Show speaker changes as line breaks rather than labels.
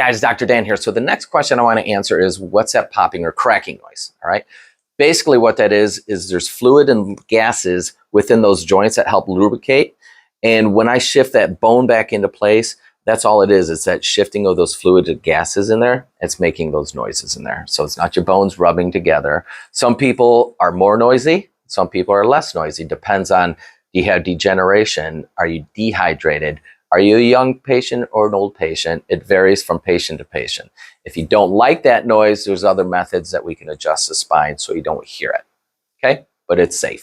Guys, Dr. Dan here. So the next question I want to answer is, what's that popping or cracking noise? All right. Basically what that is there's fluid and gases within those joints that help lubricate. And when I shift that bone back into place, that's all it is. It's that shifting of those fluid and gases in there. It's making those noises in there. So it's not your bones rubbing together. Some people are more noisy. Some people are less noisy. Depends on, do you have degeneration? Are you dehydrated? Are you a young patient or an old patient? It varies from patient to patient. If you don't like that noise, there's other methods that we can adjust the spine so you don't hear it. Okay? But it's safe.